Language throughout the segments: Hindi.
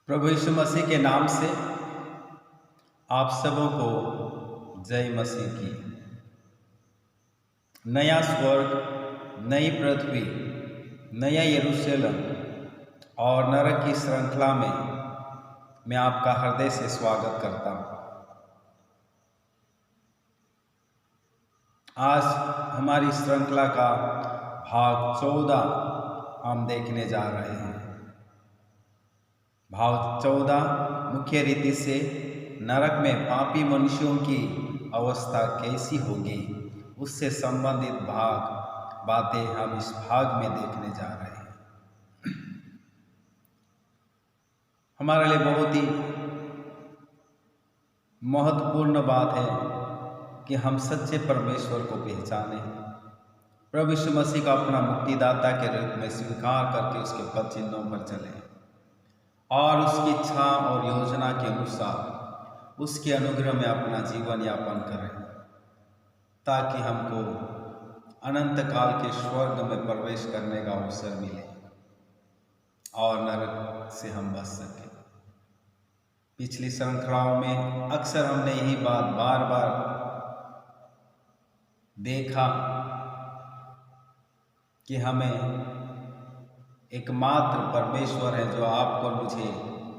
प्रभु यीशु मसीह के नाम से आप सबों को जय मसीह की। नया स्वर्ग, नई पृथ्वी, नया यरूशलेम और नरक की श्रृंखला में मैं आपका हृदय से स्वागत करता हूँ। आज हमारी श्रृंखला का भाग 14 हम देखने जा रहे हैं। भाग 14 मुख्य रीति से नरक में पापी मनुष्यों की अवस्था कैसी होगी, उससे संबंधित बातें हम इस भाग में देखने जा रहे हैं। हमारे लिए बहुत ही महत्वपूर्ण बात है कि हम सच्चे परमेश्वर को पहचानें, प्रभु यीशु मसीह का अपना मुक्तिदाता के रूप में स्वीकार करके उसके पद चिन्हों पर चलें और उसकी इच्छा और योजना के अनुसार उसके अनुग्रह में अपना जीवन यापन करें, ताकि हमको अनंत काल के स्वर्ग में प्रवेश करने का अवसर मिले और नरक से हम बच सकें। पिछली श्रृंखलाओं में अक्सर हमने यही बात बार बार देखा कि हमें एकमात्र परमेश्वर है जो आपको मुझे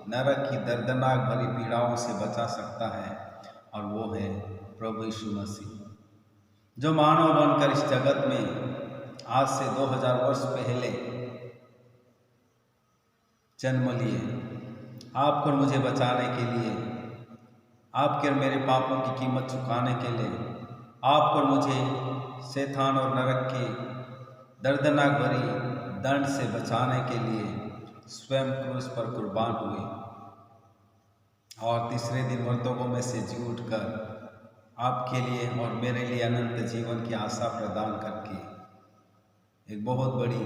नरक की दर्दनाक भरी पीड़ाओं से बचा सकता है, और वो है प्रभु यीशु मसीह, जो मानव बनकर इस जगत में आज से 2000 वर्ष पहले जन्म लिए, आपको मुझे बचाने के लिए, आपके और मेरे पापों की कीमत चुकाने के लिए, आपको मुझे शैतान और नरक की दर्दनाक भरी दंड से बचाने के लिए स्वयं क्रूस पर कुर्बान हुए और तीसरे दिन मर्दों में से जी उठकर आपके लिए और मेरे लिए अनंत जीवन की आशा प्रदान करके एक बहुत बड़ी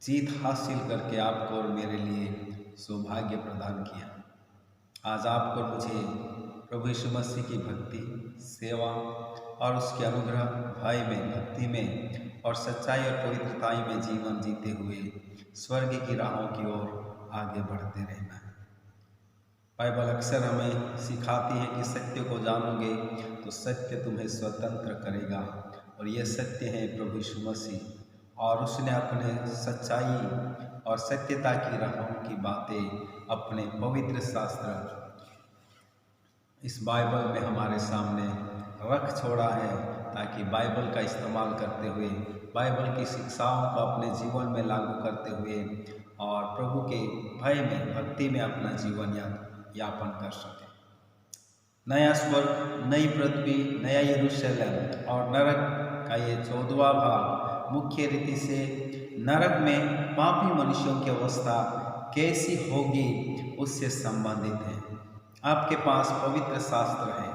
जीत हासिल करके आपको और मेरे लिए सौभाग्य प्रदान किया। आज आपको मुझे प्रभु यीशु मसीह की भक्ति, सेवा और उसके अनुग्रह भय में, भक्ति में और सच्चाई और पवित्रताई में जीवन जीते हुए स्वर्ग की राहों की ओर आगे बढ़ते रहना है। बाइबल अक्सर हमें सिखाती है कि सत्य को जानोगे तो सत्य तुम्हें स्वतंत्र करेगा, और यह सत्य है प्रभु यीशु मसीह, और उसने अपने सच्चाई और सत्यता की राहों की बातें अपने पवित्र शास्त्र इस बाइबल में हमारे सामने रख छोड़ा है, ताकि बाइबल का इस्तेमाल करते हुए, बाइबल की शिक्षाओं को अपने जीवन में लागू करते हुए और प्रभु के भय में, भक्ति में अपना जीवन यापन कर सकें। नया स्वर्ग, नई पृथ्वी, नया यरूशलेम और नरक का ये 14वां भाग मुख्य रीति से नरक में पापी मनुष्यों की अवस्था कैसी होगी उससे संबंधित है। आपके पास पवित्र शास्त्र है,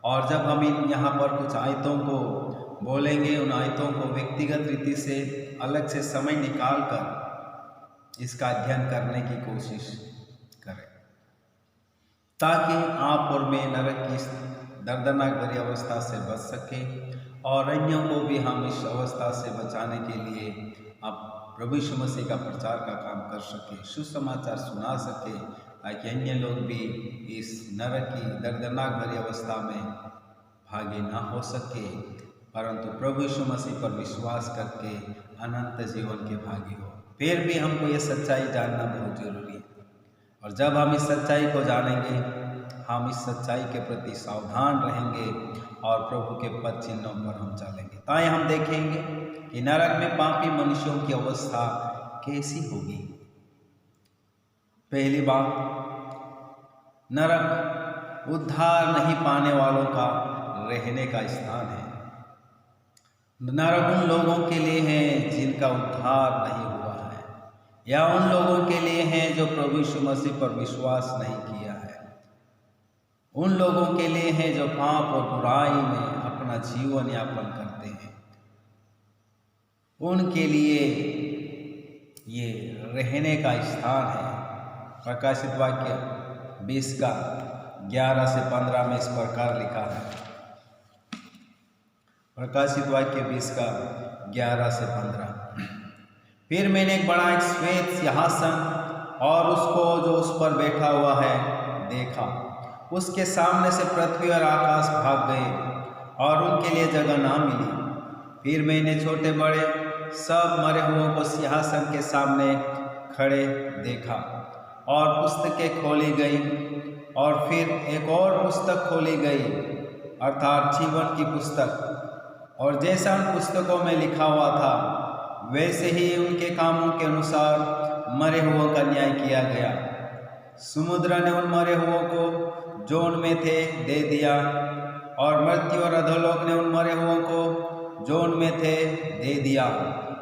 और जब हम यहाँ पर कुछ आयतों को बोलेंगे, उन आयतों को व्यक्तिगत रीति से अलग से समय निकाल कर इसका अध्ययन करने की कोशिश करें, ताकि आप और मैं नरक की दर्दनाक भरी अवस्था से बच सकें और अन्यों को भी हम इस अवस्था से बचाने के लिए अब प्रभु यीशु मसीह का प्रचार का काम कर सके, सुसमाचार सुना सके, ताकि अन्य लोग भी इस नरक की दर्दनाक भरी अवस्था में भागी ना हो सके, परंतु प्रभु यीशु मसीह पर विश्वास करके अनंत जीवन के भागी हो। फिर भी हमको ये सच्चाई जानना बहुत जरूरी है, और जब हम इस सच्चाई को जानेंगे, हम इस सच्चाई के प्रति सावधान रहेंगे और प्रभु के पद चिन्हों पर हम चलेंगे। ताई हम देखेंगे कि नरक में पापी मनुष्यों की अवस्था कैसी होगी। पहली बात, नरक उद्धार नहीं पाने वालों का रहने का स्थान है। नरक उन लोगों के लिए है जिनका उद्धार नहीं हुआ है, या उन लोगों के लिए है जो प्रभु यीशु मसीह पर विश्वास नहीं किया है, उन लोगों के लिए है जो पाप और बुराई में अपना जीवन यापन करते हैं। उनके लिए ये रहने का स्थान है। प्रकाशित वाक्य 20 का 11 से 15 में इस प्रकार लिखा है। प्रकाशित वाक्य 20 का 11 से 15। फिर मैंने एक बड़ा एक श्वेत सिंहासन और उसको जो उस पर बैठा हुआ है देखा। उसके सामने से पृथ्वी और आकाश भाग गए और उनके लिए जगह ना मिली। फिर मैंने छोटे बड़े सब मरे हुओं को सिंहासन के सामने खड़े देखा और पुस्तकें खोली गई और फिर एक और पुस्तक खोली गई अर्थात जीवन की पुस्तक। और जैसा उन पुस्तकों में लिखा हुआ था वैसे ही उनके कामों के अनुसार मरे हुओं का न्याय किया गया। समुद्र ने उन मरे हुओं को जो उनमें थे दे दिया और मृत्यु और अधोलोक ने उन मरे हुओं को जो उनमें थे दे दिया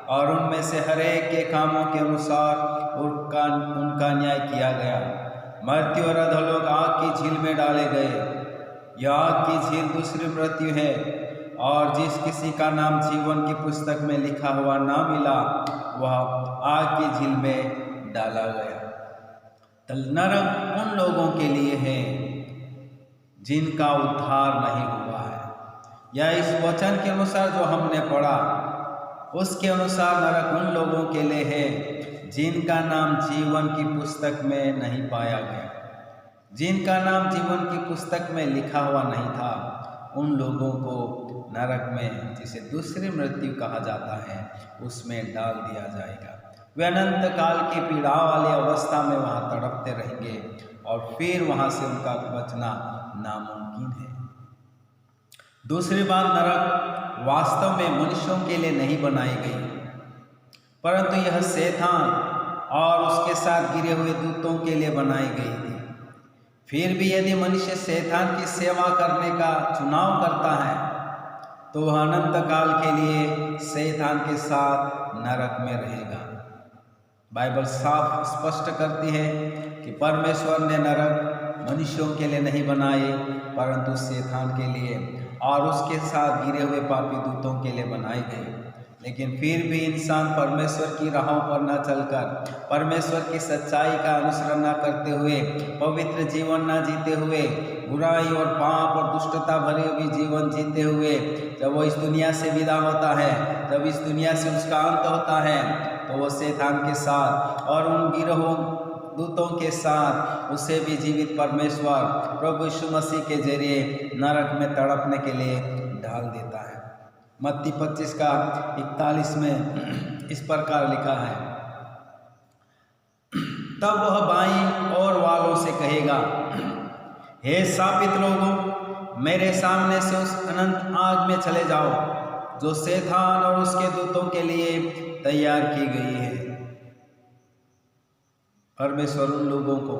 और उनमें से हर एक के कामों के अनुसार उनका न्याय किया गया। मृत्यु और अधोलोक आग की झील में डाले गए। यह आग की झील दूसरी मृत्यु है और जिस किसी का नाम जीवन की पुस्तक में लिखा हुआ ना मिला वह आग की झील में डाला गया। नरक उन लोगों के लिए है जिनका उद्धार नहीं हुआ है, या इस वचन के अनुसार जो हमने पढ़ा उसके अनुसार नरक उन लोगों के लिए है जिनका नाम जीवन की पुस्तक में नहीं पाया गया। जिनका नाम जीवन की पुस्तक में लिखा हुआ नहीं था उन लोगों को नरक में, जिसे दूसरी मृत्यु कहा जाता है, उसमें डाल दिया जाएगा। वे अनंत काल की पीड़ा वाली अवस्था में वहाँ तड़पते रहेंगे और फिर वहाँ से उनका बचना नामुमकिन है। दूसरी बात, नरक वास्तव में मनुष्यों के लिए नहीं बनाई गई, परंतु यह शैतान और उसके साथ गिरे हुए दूतों के लिए बनाई गई थी। फिर भी यदि मनुष्य शैतान की सेवा करने का चुनाव करता है तो वह अनंत काल के लिए शैतान के साथ नरक में रहेगा। बाइबल साफ स्पष्ट करती है कि परमेश्वर ने नरक मनुष्यों के लिए नहीं बनाए परंतु शैतान के लिए और उसके साथ गिरे हुए पापी दूतों के लिए बनाए गए। लेकिन फिर भी इंसान परमेश्वर की राहों पर न चलकर, परमेश्वर की सच्चाई का अनुसरण न करते हुए, पवित्र जीवन न जीते हुए, बुराई और पाप और दुष्टता भरे हुए जीवन जीते हुए जब वो इस दुनिया से विदा होता है, जब इस दुनिया से उसका अंत होता है, तो वो शैतान के साथ और उन गिरोहों दूतों के साथ उसे भी जीवित परमेश्वर प्रभु यीशु मसीह के जरिए नरक में तड़पने के लिए डाल देता है। मत्ती 25:41 में इस प्रकार लिखा है, तब वह बाईं ओर वालों से कहेगा, हे शापित लोगों, मेरे सामने से उस अनंत आग में चले जाओ जो शैतान और उसके दूतों के लिए तैयार की गई है। परमेश्वर उन लोगों को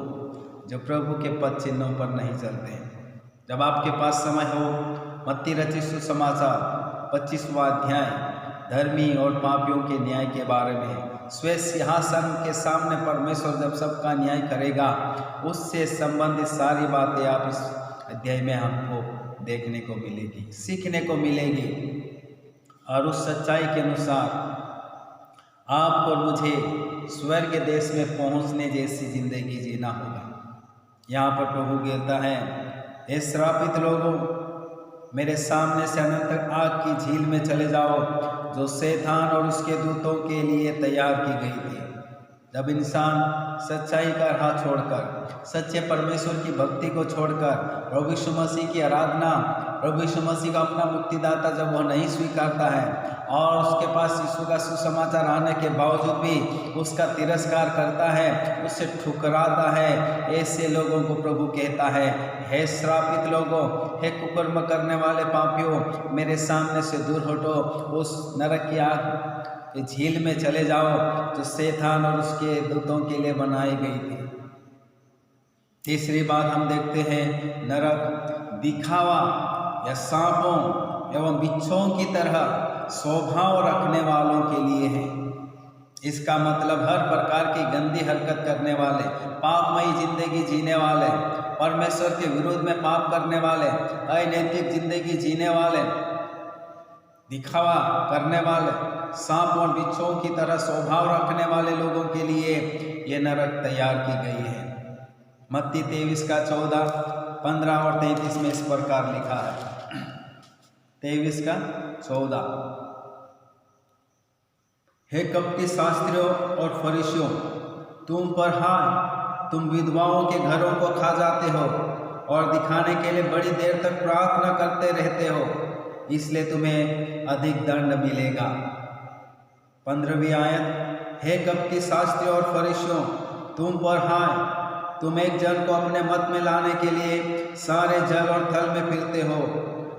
जो प्रभु के पद चिन्हों पर नहीं चलते हैं। जब आपके पास समय हो, मत्ती रचित सुसमाचार 25वां अध्याय धर्मी और पापियों के न्याय के बारे में, स्वे सिंहासन के सामने परमेश्वर जब सबका न्याय करेगा, उससे संबंधित सारी बातें आप इस अध्याय में हमको देखने को मिलेगी, सीखने को मिलेगी। और उस सच्चाई के अनुसार आपको और मुझे स्वर्ग देश में पहुंचने जैसी जिंदगी जीना होगा। यहाँ पर प्रभु कहता है, हे श्रापित लोगों, मेरे सामने से अनंत आग की झील में चले जाओ जो शैतान और उसके दूतों के लिए तैयार की गई थी। जब इंसान सच्चाई का राह छोड़कर, सच्चे परमेश्वर की भक्ति को छोड़कर प्रभु यीशु मसीह की आराधना, प्रभु यीशु मसीह का अपना मुक्तिदाता जब वह नहीं स्वीकारता है और उसके पास यीशु का सुसमाचार आने के बावजूद भी उसका तिरस्कार करता है, उसे ठुकराता है, ऐसे लोगों को प्रभु कहता है, हे श्रापित लोगों, हे कुकर्म करने वाले पापियों, मेरे सामने से दूर हटो, उस नरक की आग झील में चले जाओ जो शैतान और उसके दूतों के लिए बनाई गई थी। तीसरी बात हम देखते हैं, नरक दिखावा या सांपों एवं बिच्छुओं की तरह स्वभाव रखने वालों के लिए है। इसका मतलब हर प्रकार की गंदी हरकत करने वाले, पापमयी जिंदगी जीने वाले, परमेश्वर के विरोध में पाप करने वाले, अनैतिक जिंदगी जीने वाले, दिखावा करने वाले, सांप और बिच्छुओं की तरह स्वभाव रखने वाले लोगों के लिए ये नरक तैयार की गई है। मत्ती 23:14, 15 और 33 में इस प्रकार लिखा है। 23:14, हे कपटी शास्त्रियों और फरीसियों, तुम पर हाय, तुम विधवाओं के घरों को खा जाते हो और दिखाने के लिए बड़ी देर तक प्रार्थना करते रहते हो, इसलिए तुम्हें अधिक दंड मिलेगा। 15वीं आयत, हे कपटी शास्त्री और फरीसियों, तुम पर हाय, तुम एक जन को अपने मत में लाने के लिए सारे जल और थल में फिरते हो,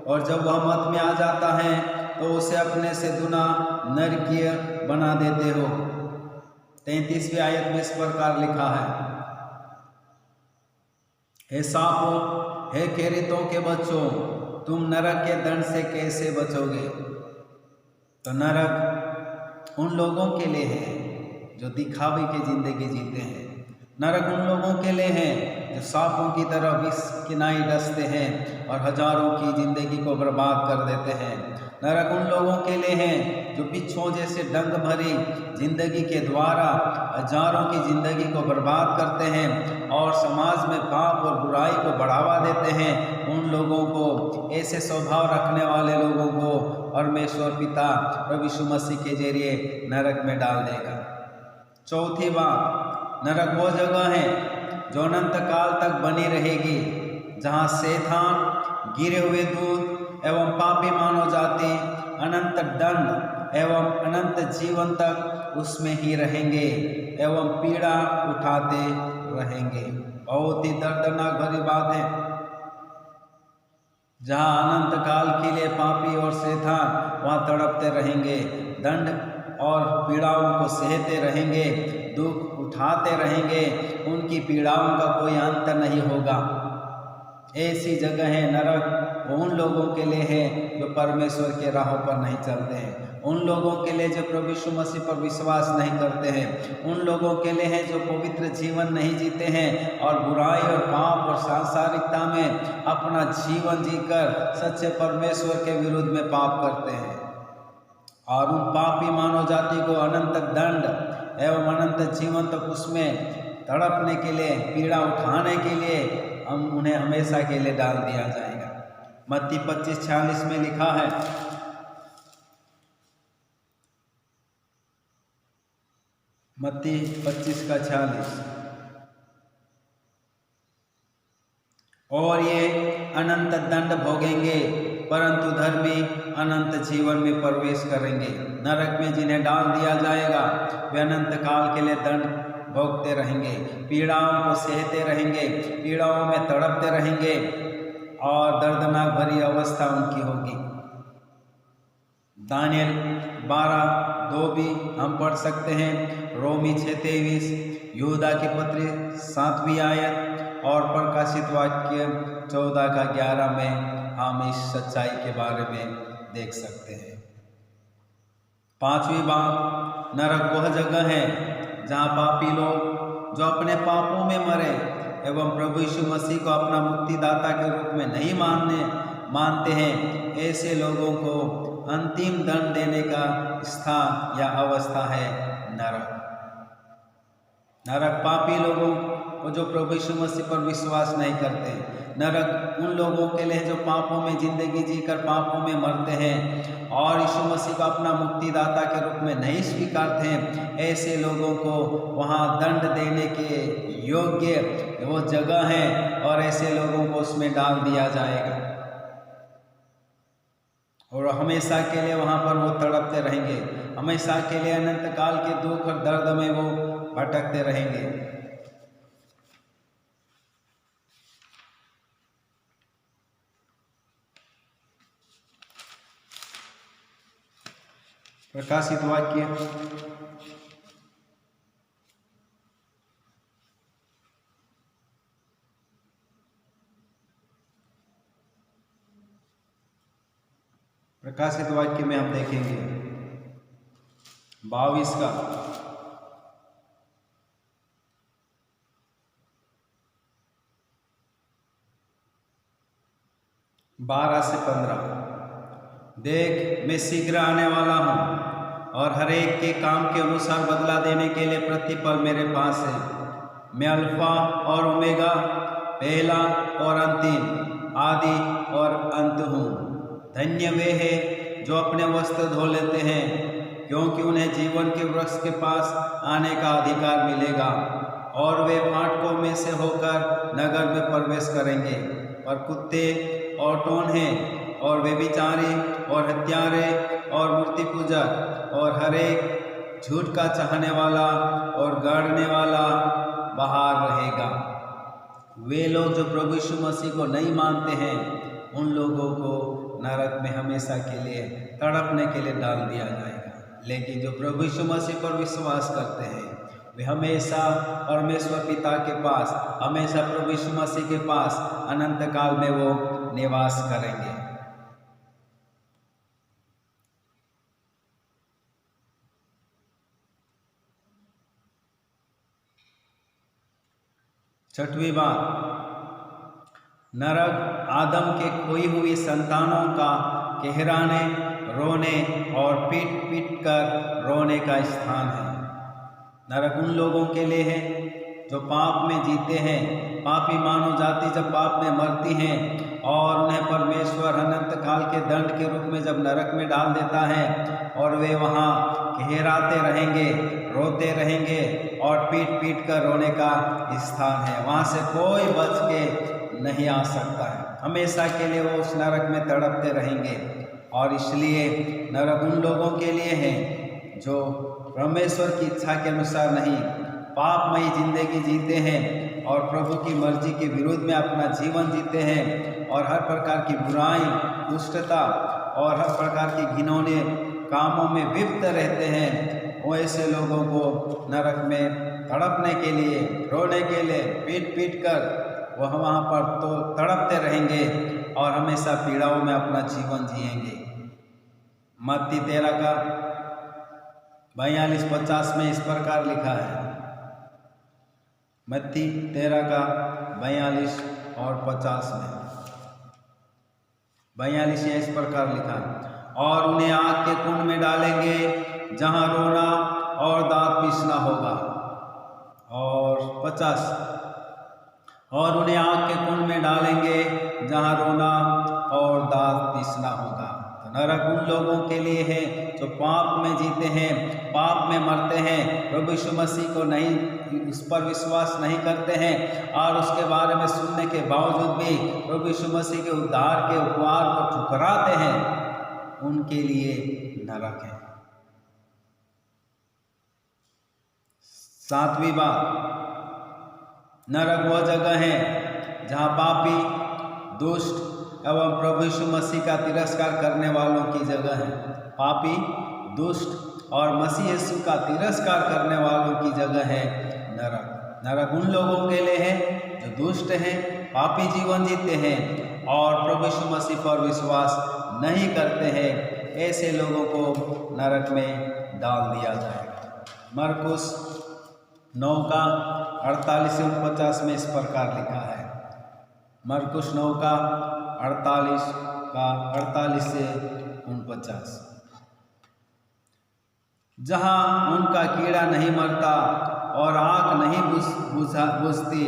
और जब वह मत में आ जाता है तो उसे अपने से दुना नरकीय बना देते हो। 33वीं आयत में इस प्रकार लिखा है, हे सांपों, हे खेरितों के बच्चों, तुम नरक के दंड से कैसे बचोगे? तो नरक उन लोगों के लिए है जो दिखावे की जिंदगी जीते हैं। नरक उन लोगों के लिए है जो सांपों की तरह विष की नाई डसते हैं और हजारों की जिंदगी को बर्बाद कर देते हैं। नरक उन लोगों के लिए है जो बिच्छुओं जैसे डंग भरी जिंदगी के द्वारा हजारों की जिंदगी को बर्बाद करते हैं और समाज में पाप और बुराई को बढ़ावा देते हैं। उन लोगों को, ऐसे स्वभाव रखने वाले लोगों को परमेश्वर पिता प्रभु यीशु मसीह के जरिए नरक में डाल देगा। चौथी बात, नरक वो जगह है जो अनंत काल तक बनी रहेगी, जहाँ शैतान, गिरे हुए दूत एवं पापी मानव जाति अनंत दंड एवं अनंत जीवन तक उसमें ही रहेंगे एवं पीड़ा उठाते रहेंगे। बहुत ही दर्दनाक भरी बात है, जहाँ अनंत काल के लिए पापी और शैतान वहाँ तड़पते रहेंगे, दंड और पीड़ाओं को सहते रहेंगे, दुख उठाते रहेंगे, उनकी पीड़ाओं का कोई अंत नहीं होगा। ऐसी जगह है नरक, उन लोगों के लिए है जो परमेश्वर के राहों पर नहीं चलते हैं, उन लोगों के लिए जो प्रभु यीशु मसीह पर विश्वास नहीं करते हैं, उन लोगों के लिए है जो पवित्र जीवन नहीं जीते हैं और बुराई और पाप और सांसारिकता में अपना जीवन जीकर सच्चे परमेश्वर के विरुद्ध में पाप करते हैं। और उन पापी मानव जाति को अनंत दंड एवं अनंत जीवन तक उसमें तड़पने के लिए, पीड़ा उठाने के लिए हम उन्हें हमेशा के लिए डाल दिया जाएगा। मत्ती 25:46 में लिखा है, मत्ती 25:46, और ये अनंत दंड भोगेंगे परंतु धर्मी अनंत जीवन में प्रवेश करेंगे। नरक में जिन्हें डाल दिया जाएगा वे अनंत काल के लिए दंड भोगते रहेंगे, पीड़ाओं को सहते रहेंगे, पीड़ाओं में तड़पते रहेंगे और दर्दनाक भरी अवस्था उनकी होगी। दानियल 12:2 भी हम पढ़ सकते हैं, रोमी 6:23, यहूदा की पत्री 7वीं आयत और प्रकाशित वाक्य 14:11 में हम इस सच्चाई के बारे में देख सकते हैं। 5वीं बात, नरक वह जगह है जहाँ पापी लोग जो अपने पापों में मरे एवं प्रभु यीशु मसीह को अपना मुक्तिदाता के रूप में नहीं मानते हैं, ऐसे लोगों को अंतिम दंड देने का स्थान या अवस्था है नरक। नरक पापी लोगों को जो प्रभु यीशु मसीह पर विश्वास नहीं करते। नरक उन लोगों के लिए जो पापों में जिंदगी जीकर पापों में मरते हैं और यीशु मसीह को अपना मुक्तिदाता के रूप में नहीं स्वीकारते हैं, ऐसे लोगों को वहाँ दंड देने के योग्य वो जगह है और ऐसे लोगों को उसमें डाल दिया जाएगा और हमेशा के लिए वहाँ पर वो तड़पते रहेंगे, हमेशा के लिए अनंत काल के दुख और दर्द में वो भटकते रहेंगे। प्रकाशित वाक्य 22 में हम देखेंगे 22 का 12 से 15, देख मैं शीघ्र आने वाला हूँ और हर एक के काम के अनुसार बदला देने के लिए प्रतिफल मेरे पास है। मैं अल्फा और ओमेगा, पहला और अंतिम, आदि और अंत हूँ। धन्य वे हैं जो अपने वस्त्र धो लेते हैं क्योंकि उन्हें जीवन के वृक्ष के पास आने का अधिकार मिलेगा और वे फाटकों में से होकर नगर में प्रवेश करेंगे। पर कुत्ते और टोन्हे और व्यभिचारी और हत्यारे और मूर्ति पूजक और हर एक झूठ का चाहने वाला और गढ़ने वाला बाहर रहेगा। वे लोग जो प्रभु यीशु मसीह को नहीं मानते हैं, उन लोगों को नरक में हमेशा के लिए तड़पने के लिए डाल दिया जाएगा। लेकिन जो प्रभु यीशु मसीह पर विश्वास करते हैं, वे हमेशा परमेश्वर पिता के पास, हमेशा प्रभु यीशु मसीह के पास अनंत काल में वो निवास करेंगे। छठवीं बात, नरक आदम के खोई हुई संतानों का कहराने, रोने और पीट पीट कर रोने का स्थान है। नरक उन लोगों के लिए है जो पाप में जीते हैं। पापी मानव जाति जब पाप में मरती हैं और उन्हें परमेश्वर अनंत काल के दंड के रूप में जब नरक में डाल देता है और वे वहाँ कहराते रहेंगे, रोते रहेंगे और पीट पीट कर रोने का स्थान है। वहाँ से कोई बच के नहीं आ सकता है। हमेशा के लिए वो उस नरक में तड़पते रहेंगे। और इसलिए नरक उन लोगों के लिए है जो परमेश्वर की इच्छा के अनुसार नहीं, पापमयी जिंदगी जीते हैं और प्रभु की मर्जी के विरुद्ध में अपना जीवन जीते हैं और हर प्रकार की बुराई, दुष्टता और हर प्रकार की घिनौने कामों में लिप्त रहते हैं। वो ऐसे लोगों को नरक में तड़पने के लिए, रोने के लिए, पीट पीट कर वह वहाँ पर तो तड़पते रहेंगे और हमेशा पीड़ाओं में अपना जीवन जिएंगे। मत्ती 13 का 42-50 में इस प्रकार लिखा है। मत्ती 13 का 42 और 50 में 42 इस प्रकार लिखा है, और उन्हें आग के कुंड में डालेंगे जहाँ रोना और दांत पीसना होगा। और 50, और उन्हें आग के कुंड में डालेंगे जहाँ रोना और दांत पीसना होगा। तो नरक उन लोगों के लिए है जो पाप में जीते हैं, पाप में मरते हैं, प्रभु यीशु मसीह को नहीं, उस पर विश्वास नहीं करते हैं और उसके बारे में सुनने के बावजूद भी प्रभु यीशु मसीह के उद्धार के उपहार को ठुकराते हैं, उनके लिए नरक है। 7वीं बात, नरक वह जगह है जहाँ पापी, दुष्ट एवं प्रभु यीशु मसीह का तिरस्कार करने वालों की जगह है। पापी, दुष्ट और मसीह यीशु का तिरस्कार करने वालों की जगह है नरक। नरक उन लोगों के लिए है जो दुष्ट हैं, पापी जीवन जीते हैं और प्रभु यीशु मसीह पर विश्वास नहीं करते हैं। ऐसे लोगों को नरक में डाल दिया जाएगा। मरकुस 9 का 48 से 49 में इस प्रकार लिखा है। मरकुस 9 का 48 से 49, जहाँ उनका कीड़ा नहीं मरता और आग नहीं बुझती,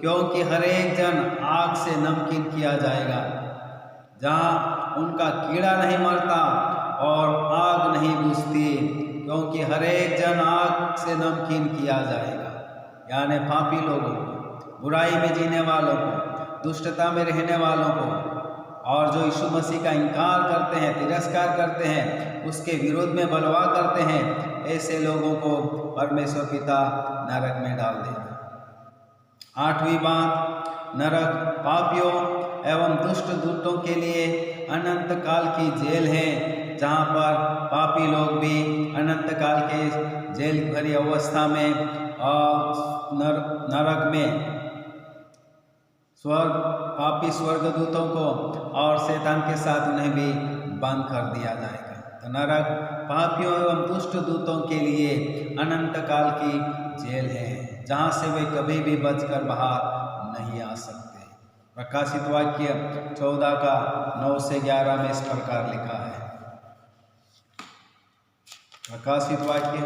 क्योंकि हर एक जन आग से नमकीन किया जाएगा। जहाँ उनका कीड़ा नहीं मरता और आग नहीं बुझती, क्योंकि हर एक जन आग से नमकीन किया जाएगा। यानी पापी लोगों को, बुराई में जीने वालों को, दुष्टता में रहने वालों को और जो यीशु मसीह का इनकार करते हैं, तिरस्कार करते हैं, उसके विरोध में बलवा करते हैं, ऐसे लोगों को परमेश्वर पिता नरक में डाल देगा। 8वीं बात, नरक पापियों एवं दुष्ट दूतों के लिए अनंत काल की जेल है, जहाँ पर पापी लोग भी अनंत काल के जेल भरी अवस्था में नरक में पापी स्वर्गदूतों को और शैतान के साथ उन्हें भी बंद कर दिया जाएगा। तो नरक पापियों एवं दुष्ट दूतों के लिए अनंत काल की जेल है, जहाँ से वे कभी भी बचकर बाहर नहीं आ सकते। प्रकाशित वाक्य 14 का 9 से 11 में इस प्रकार लिखा है। प्रकाशित वाक्य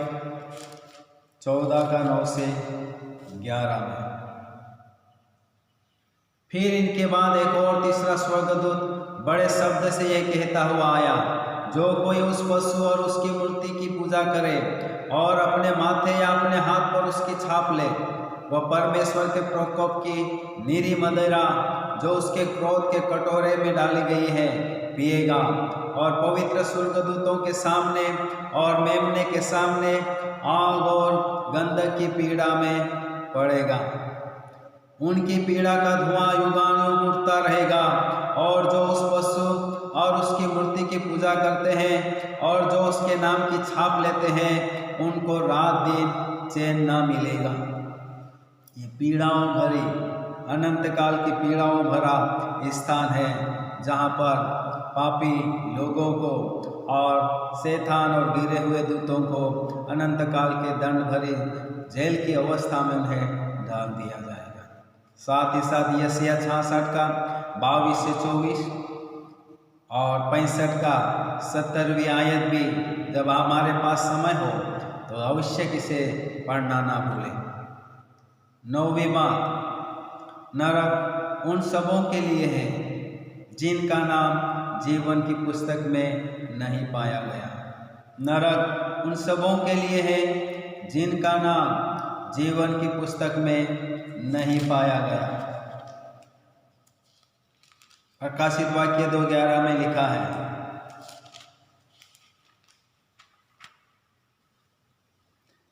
14 का 9 से 11 में, फिर इनके बाद एक और तीसरा स्वर्गदूत बड़े शब्द से यह कहता हुआ आया, जो कोई उस पशु और उसकी मूर्ति की पूजा करे और अपने माथे या अपने हाथ पर उसकी छाप ले, वह परमेश्वर के प्रकोप की नीरी मदिरा जो उसके क्रोध के कटोरे में डाली गई है पिएगा, और पवित्र स्वर्गदूतों के सामने और मेमने के सामने आग और गंधक की पीड़ा में पड़ेगा। उनकी पीड़ा का धुआं युगानुयुग उठता रहेगा। और जो उस पशु और उसकी मूर्ति की पूजा करते हैं और जो उसके नाम की छाप लेते हैं, उनको रात दिन चैन ना मिलेगा। ये पीड़ाओं भरी अनंत काल की पीड़ाओं भरा स्थान है, जहाँ पर पापी लोगों को और शैतान और गिरे हुए दूतों को अनंत काल के दंड भरी जेल की अवस्था में उन्हें डाल दिया जाएगा। साथ ही साथ यशायाह 66 का 22 से 24 और 65 का 70वीं आयत भी जब हमारे पास समय हो तो अवश्य इसे पढ़ना ना भूलें। 9वीं बात, नरक उन सबों के लिए है जिनका नाम जीवन की पुस्तक में नहीं पाया गया। नरक उन सबों के लिए है जिनका नाम जीवन की पुस्तक में नहीं पाया गया। प्रकाशित वाक्य 2:11 में लिखा है,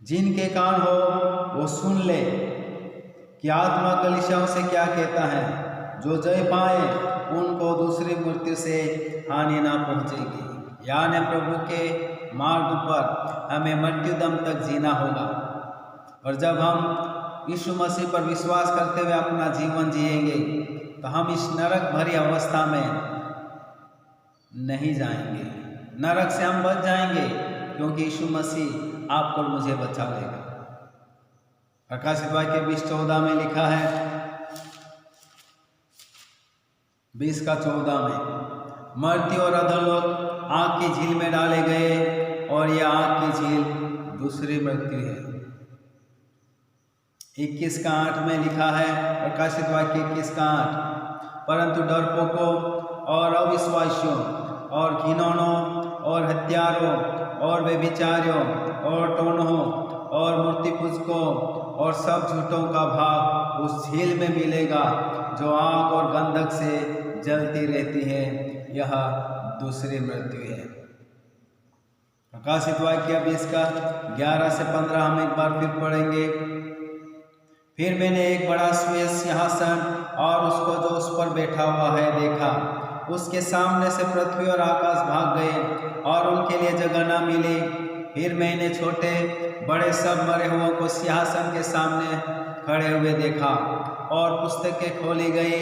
जिनके कान हो वो सुन ले कि आत्मा कलीसियाओं से क्या कहता है। जो जय पाए उनको दूसरी मृत्यु से हानि ना पहुंचेगी। यानी प्रभु के मार्ग पर हमें मृत्यु दम तक जीना होगा। और जब हम यीशु मसीह पर विश्वास करते हुए अपना जीवन जिएंगे तो हम इस नरक भरी अवस्था में नहीं जाएंगे। नरक से हम बच जाएंगे क्योंकि यीशु मसीह आपको और मुझे बचा लेगा। प्रकाशित वाक्य 20:14 में लिखा है, 20:14 में, मृत्यु और अधोलोक आग की झील में डाले गए और यह आग की झील दूसरी मृत्यु है। 21:8 में लिखा है, प्रकाशित वाक्य 21:8, परंतु डरपोकों और अविश्वासियों और घिनौनों और हत्यारों और व्यभिचारियों और टोनहों और मूर्ति पूजकों और सब झूठों का भाग उस झील में मिलेगा जो आग और गंधक से जलती रहती है। यह दूसरी मृत्यु है। प्रकाशित वाक्य 20:11 से 15 हम एक बार फिर पढ़ेंगे। फिर मैंने एक बड़ा श्वेत सिंहासन और उसको जो उस पर बैठा हुआ है देखा। उसके सामने से पृथ्वी और आकाश भाग गए और उनके लिए जगह न मिली। फिर मैंने छोटे बड़े सब मरे हुओं को सिंहासन के सामने खड़े हुए देखा और पुस्तकें खोली गई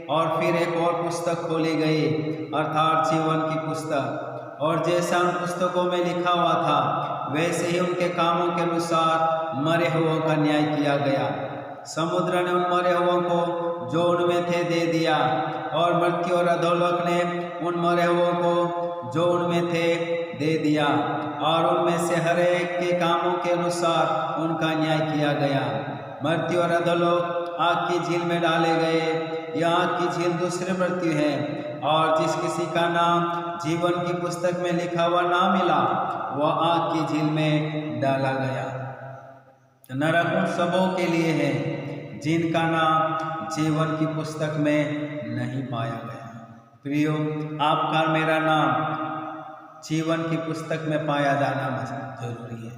और फिर एक और पुस्तक खोली गई, अर्थात जीवन की पुस्तक। और जैसा उन पुस्तकों में लिखा हुआ था वैसे ही उनके कामों के अनुसार मरे हुओं का न्याय किया गया। समुद्र ने उन मरे हुओं को जो उनमें थे दे दिया और मृत्यु और अधोलोक ने उन मरे हुओं को जो उनमें थे दे दिया और उनमें से हर एक के कामों के अनुसार उनका न्याय किया गया। मृत्यु और अधोलोक आग की झील में डाले गए। यह आग की झील दूसरी मृत्यु है और जिस किसी का नाम जीवन की पुस्तक में लिखा हुआ ना मिला वह आग की झील में डाला गया। नरक उन सबों के लिए है जिनका नाम जीवन की पुस्तक में नहीं पाया गया। प्रियो, आपका मेरा नाम जीवन की पुस्तक में पाया जाना जरूरी है।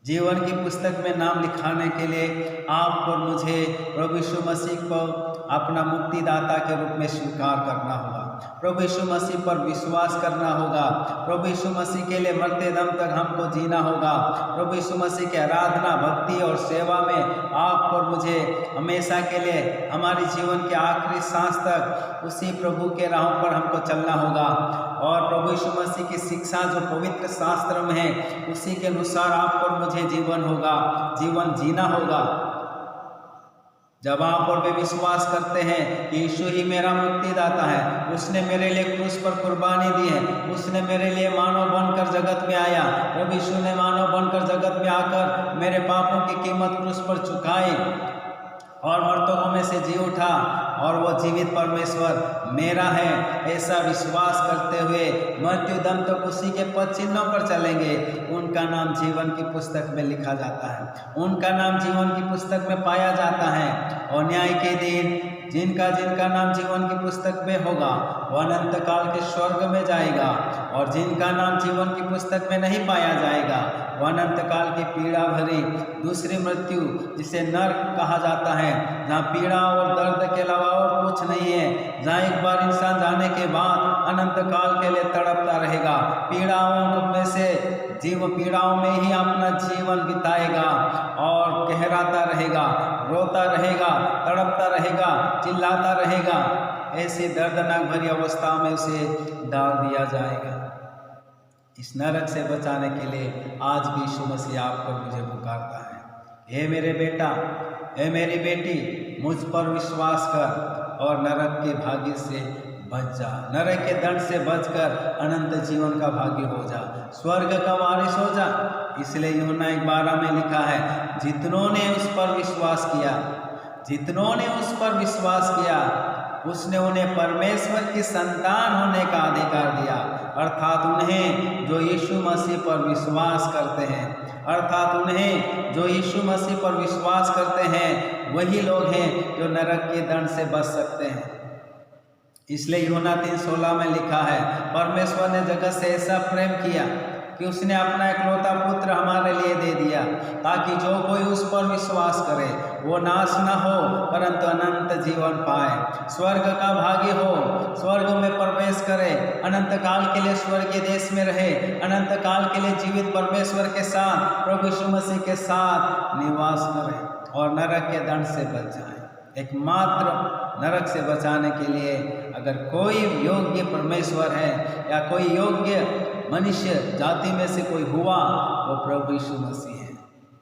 जीवन की पुस्तक में नाम लिखाने के लिए आपको और मुझे प्रभु यीशु मसीह को अपना मुक्तिदाता के रूप में स्वीकार करना होगा। प्रभु यीशु मसीह पर विश्वास करना होगा। प्रभु यीशु मसीह के लिए मरते दम तक हमको जीना होगा। प्रभु यीशु मसीह के आराधना, भक्ति और सेवा में आपको और मुझे हमेशा के लिए हमारे जीवन के आखिरी सांस तक उसी प्रभु के राहों पर हमको चलना होगा। और प्रभु यीशु मसीह की शिक्षा जो पवित्र शास्त्र में है उसी के अनुसार आपको और मुझे जीवन जीना होगा। जब आप और वे विश्वास करते हैं कि यीशु ही मेरा मुक्तिदाता है, उसने मेरे लिए क्रूस पर कुर्बानी दी है, उसने मेरे लिए मानव बनकर जगत में आया, प्रभु यीशु ने मानव बनकर जगत में आकर मेरे पापों की कीमत क्रूस पर चुकाई और मर्तों में से जी उठा और वो जीवित परमेश्वर मेरा है, ऐसा विश्वास करते हुए मृत्यु दम तक उसी के पद चिन्हों पर चलेंगे, उनका नाम जीवन की पुस्तक में लिखा जाता है, उनका नाम जीवन की पुस्तक में पाया जाता है। और न्याय के दिन जिनका जिनका नाम जीवन की पुस्तक में होगा वो अनंत काल के स्वर्ग में जाएगा, और जिनका नाम जीवन की पुस्तक में नहीं पाया जाएगा वो अनंत काल की पीड़ा भरी दूसरी मृत्यु, जिसे नर्क कहा जाता है, जहाँ पीड़ा और दर्द के अलावा और कुछ नहीं है, जहाँ एक बार इंसान जाने के बाद अनंत काल के लिए तड़पता रहेगा, पीड़ाओं में से पीड़ाओं में ही अपना जीवन बिताएगा और कहराता रहेगा, रोता रहेगा, तड़पता रहेगा, चिल्लाता रहेगा। ऐसी दर्दनाक भरी अवस्था में उसे डाल दिया जाएगा। इस नरक से बचाने के लिए आज भी यीशु मसीह आपको मुझे पुकारता है, हे मेरे बेटा, हे मेरी बेटी, मुझ पर विश्वास कर और नरक के भाग्य से बच जा, नरक के दंड से बचकर अनंत जीवन का भागी हो जा, स्वर्ग का वारिस हो जा। इसलिए यूहन्ना 1:12 में लिखा है, जितनों ने उस पर विश्वास किया, जितनों ने उस पर विश्वास किया, उसने उन्हें परमेश्वर की संतान होने का अधिकार दिया, अर्थात उन्हें जो यीशु मसीह पर विश्वास करते हैं, अर्थात उन्हें जो यीशु मसीह पर विश्वास करते हैं वही लोग हैं जो नरक के दंड से बच सकते हैं। इसलिए यूहन्ना 3:16 में लिखा है, परमेश्वर ने जगत से ऐसा प्रेम किया कि उसने अपना इकलौता पुत्र हमारे लिए दे दिया, ताकि जो कोई उस पर विश्वास करे वो नाश न हो परंतु अनंत जीवन पाए, स्वर्ग का भागी हो, स्वर्ग में प्रवेश करे, अनंत काल के लिए स्वर्गीय देश में रहे, अनंत काल के लिए जीवित परमेश्वर के साथ, प्रभु यीशु मसीह के साथ निवास करे और नरक के दंड से बच जाए। एकमात्र नरक से बचाने के लिए अगर कोई योग्य परमेश्वर है या कोई योग्य मनुष्य जाति में से कोई हुआ, वो प्रभु यीशु मसीह है,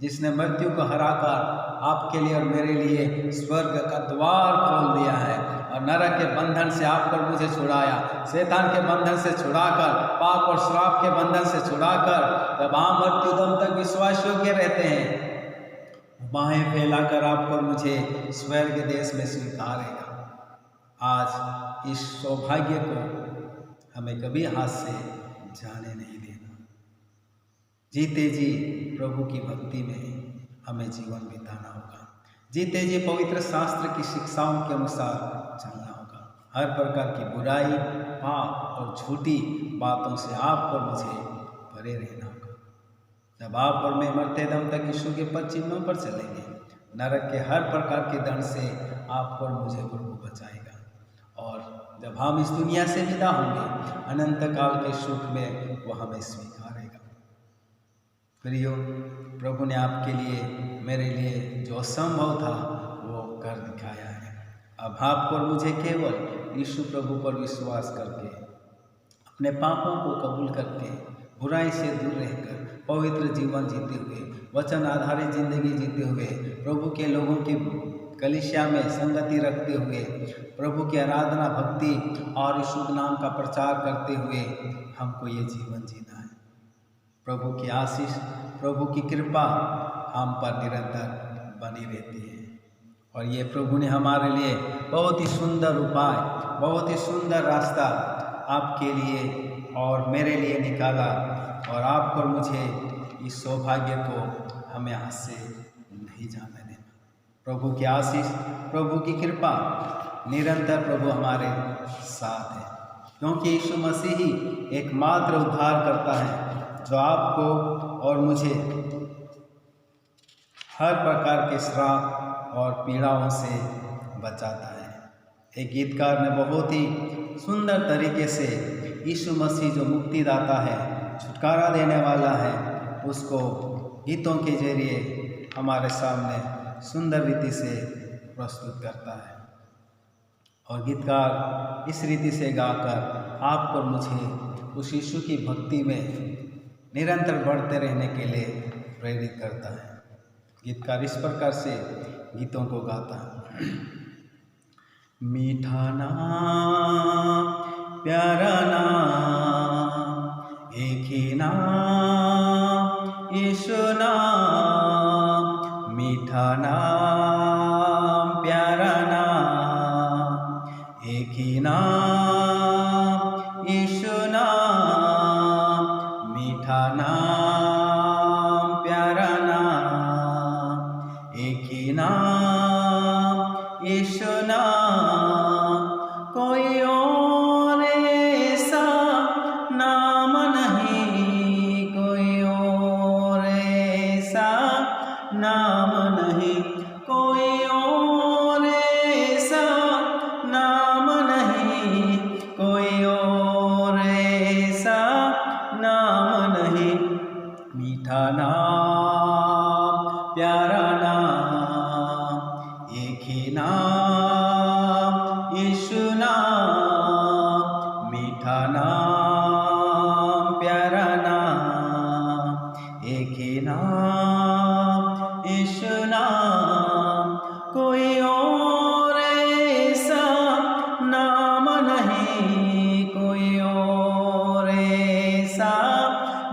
जिसने मृत्यु को हराकर आपके लिए और मेरे लिए स्वर्ग का द्वार खोल दिया है और नरक के बंधन से आपको और मुझे छुड़ाया, शैतान के बंधन से छुड़ाकर, पाप और श्राप के बंधन से छुड़ाकर, जब हम मृत्यु दम तक विश्वास योग्य रहते हैं, बाहें फैलाकर आपको और मुझे स्वर्ग देश में स्वीकारेगा। आज इस सौभाग्य को हमें कभी हाथ से जाने नहीं देना। जीते जी प्रभु की भक्ति में हमें जीवन बिताना होगा, जीते जी पवित्र शास्त्र की शिक्षाओं के अनुसार चलना होगा। हर प्रकार की बुराई, पाप और झूठी बातों से आपको और मुझे परे रहना होगा। जब आप और मैं मरते दम तक यीशु के पद चिन्हों पर चलेंगे, नरक के हर प्रकार के दंड से आपको और मुझे प्रभु बचाएगा, और जब हम इस दुनिया से विदा होंगे, अनंत काल के सुख में वो हमें स्वीकारेगा। प्रियो, प्रभु ने आपके लिए, मेरे लिए जो असंभव था वो कर दिखाया है। अब आपको और मुझे केवल यीशु प्रभु पर विश्वास करके, अपने पापों को कबूल करके, बुराई से दूर रहकर पवित्र जीवन जीते हुए, वचन आधारित जिंदगी जीते हुए, प्रभु के लोगों की कलीसिया में संगति रखते हुए, प्रभु की आराधना, भक्ति और यीशु नाम का प्रचार करते हुए हमको ये जीवन जीना है। प्रभु की आशीष, प्रभु की कृपा हम पर निरंतर बनी रहती है, और ये प्रभु ने हमारे लिए बहुत ही सुंदर उपाय, बहुत ही सुंदर रास्ता आपके लिए और मेरे लिए निकाला, और आपको और मुझे इस सौभाग्य को हमें हाथ से नहीं जाने देना। प्रभु की आशीष, प्रभु की कृपा निरंतर प्रभु हमारे साथ है, क्योंकि यीशु मसीह ही एकमात्र उद्धार करता है जो आपको और मुझे हर प्रकार के श्राप और पीड़ाओं से बचाता है। एक गीतकार ने बहुत ही सुंदर तरीके से यीशु मसीह जो मुक्तिदाता है, छुटकारा देने वाला है, उसको गीतों के जरिए हमारे सामने सुंदर रीति से प्रस्तुत करता है, और गीतकार इस रीति से गाकर आपको और मुझे उस यीशु की भक्ति में निरंतर बढ़ते रहने के लिए प्रेरित करता है। गीतकार इस प्रकार से गीतों को गाता है। मीठा नाम, प्यारा नाम, एक ही नाम, यीशु नाम, मीठा नाम, प्यारा नाम, नाम यीशु नाम, मीठा नाम, प्यारा नाम। एक ही नाम यीशु नाम, कोई और ऐसा नाम नहीं, कोई और ऐसा नाम नहीं, कोई और ऐसा नाम नहीं, कोई और ऐसा नाम नहीं। मीठा नाम, प्यारा नाम, एक ही नाम यीशु नाम, मीठा नाम, प्यारा नाम, एक ही नाम यीशु नाम, कोई और ऐसा नाम नहीं, कोई और ऐसा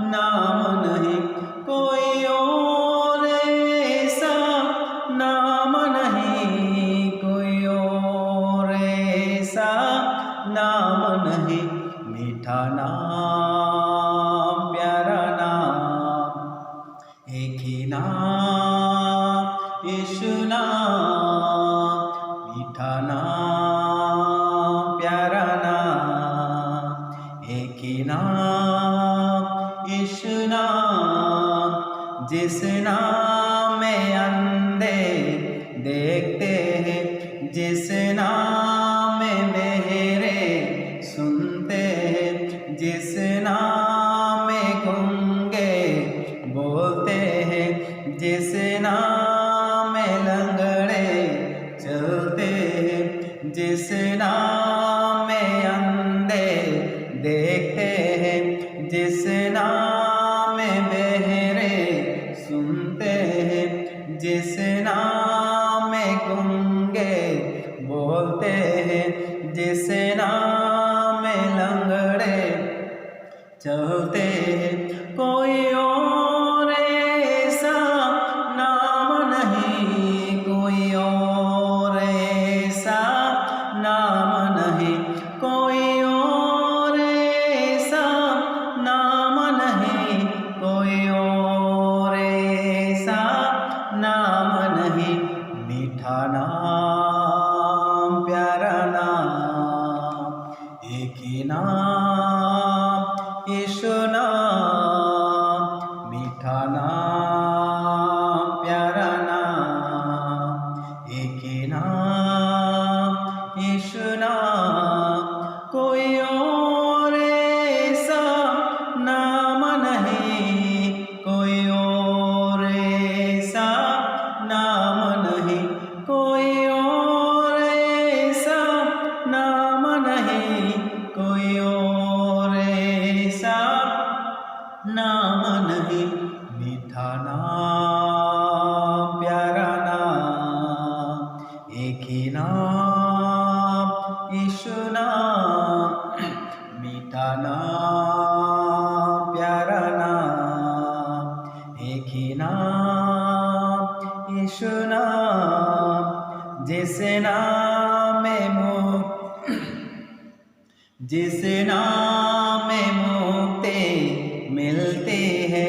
नाम नहीं, कोई और ऐसा नाम नहीं, कोई और ऐसा नाम नहीं। मीठा नाम, प्यारा नाम, एक ही नाम यीशु नाम, मीठा नाम, प्यारा नाम, एक ही नाम यीशु नाम। जिस नाम में अंधे देखते हैं, जिस नाम में बहरे सुनते हैं, जिस नाम में गूंगे बोलते हैं, जिस नाम में लंगड़े चलते हैं, जिस नाम में अंधे देखते हैं, जिस नाम में बहरे सुनते हैं, जिस नाम में गूंगे बोलते हैं, जिस नाम में लंगड़े चलते हैं, कोई और ऐसा नाम नहीं, कोई और ऐसा नाम नहीं, कोई और ऐसा नाम नहीं, कोई और ऐसा नाम नहीं। मीठा नाम, प्यारा नाम, एक ही नाम यीशु नाम, मीठा नाम, प्यारा नाम, एक ही नाम यीशु नाम, कोई और ऐसा नाम नहीं, कोई और ऐसा नाम नहीं, कोई और ऐसा नाम नहीं, कोई और ऐसा नाम नहीं। मीठा नाम, प्यारा नाम, एक ही नाम यीशु नाम, मीठा नाम, प्यारा नाम, एक ही नाम यीशु नाम। जिस नाम में जिस नाम में मुक्ति मिलती है,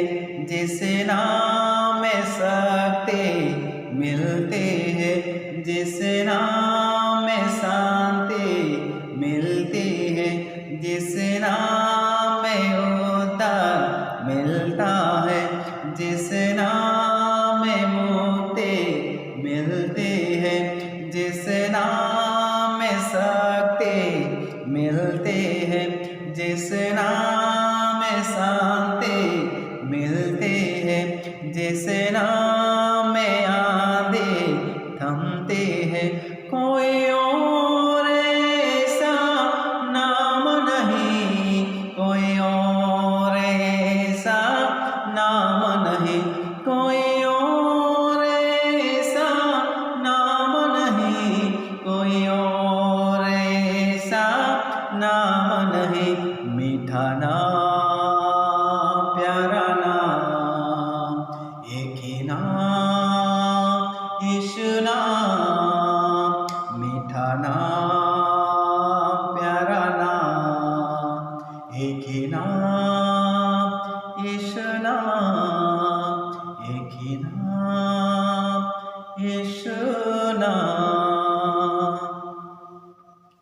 जिस नाम में शक्ति मिलती है, जिस नाम में शांति मिलती है, जिस नाम में उद्धार मिलता है, जिस नाम में मुक्ति मिलती है, जिस नाम में शक्ति मिलती है, जिस नाम में शांति मिलती है, जिस नाम में आंधी थमती है, कोई और ऐसा नाम नहीं, कोई और ऐसा नाम नहीं, कोई और ऐसा नाम नहीं, कोई और ऐसा नाम नहीं। मीठा नाम, प्यारा नाम, एक ही नाम यीशु नाम, मीठा नाम,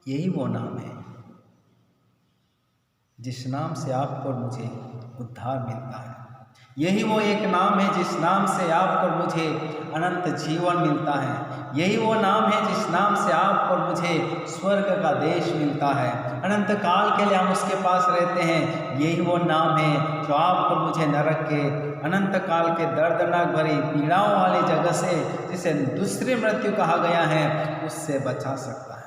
यही वो नाम है जिस नाम से आपको और मुझे उद्धार मिलता है। यही वो एक नाम है जिस नाम से आपको और मुझे अनंत जीवन मिलता है। यही वो नाम है जिस नाम से आपको और मुझे स्वर्ग का देश मिलता है। अनंत काल के लिए हम उसके पास रहते हैं। यही वो नाम है जो आपको और मुझे नरक के अनंत काल के दर्दनाक भरी पीड़ाओं वाली जगह से, जिसे दूसरी मृत्यु कहा गया है, उससे बचा सकता है।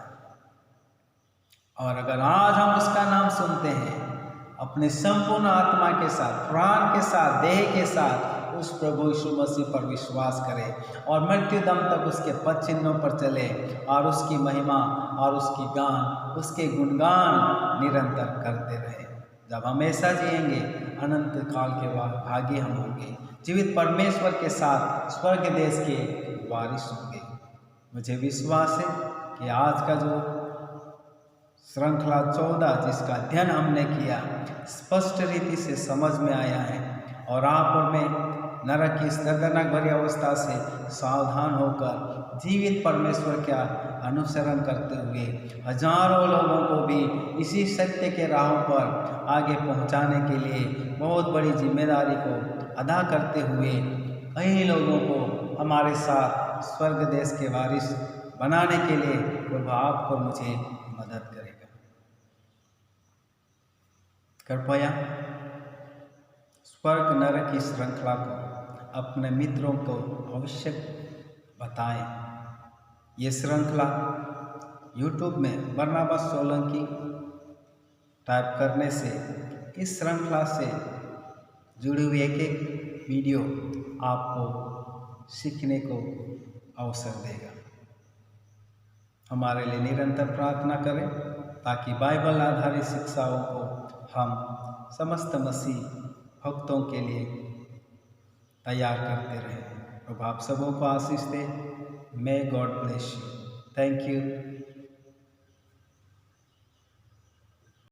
और अगर आज हम उसका नाम सुनते हैं, अपने संपूर्ण आत्मा के साथ, प्राण के साथ, देह के साथ उस प्रभु यीशु मसीह पर विश्वास करें और मृत्यु दम तक उसके पद चिन्हों पर चले और उसकी महिमा और उसके गुणगान निरंतर करते रहे। जब हम ऐसा जिएंगे, अनंत काल के भागी हम होंगे, जीवित परमेश्वर के साथ स्वर्ग देश के वारिस होंगे। मुझे विश्वास है कि आज का जो श्रृंखला 14 जिसका अध्ययन हमने किया, स्पष्ट रीति से समझ में आया है और आप और मैं नरक की इस दर्दनाक भरी अवस्था से सावधान होकर जीवित परमेश्वर का अनुसरण करते हुए हजारों लोगों को भी इसी सत्य के राहों पर आगे पहुंचाने के लिए बहुत बड़ी जिम्मेदारी को अदा करते हुए कई लोगों को हमारे साथ स्वर्ग देश के वारिस बनाने के लिए प्रभु आपको मुझे मदद करेगा। कृपया स्वर्ग नरक की श्रृंखला को अपने मित्रों को अवश्य बताएं। ये श्रृंखला YouTube में बरनाबास सोलंकी टाइप करने से इस श्रृंखला से जुड़ी हुई एक वीडियो आपको सीखने को अवसर देगा। हमारे लिए निरंतर प्रार्थना करें ताकि बाइबल आधारित शिक्षाओं को हम समस्त मसीह भक्तों के लिए तैयार करते रहें। प्रभु आप सबों को आशीष दे। May God bless you. Thank you.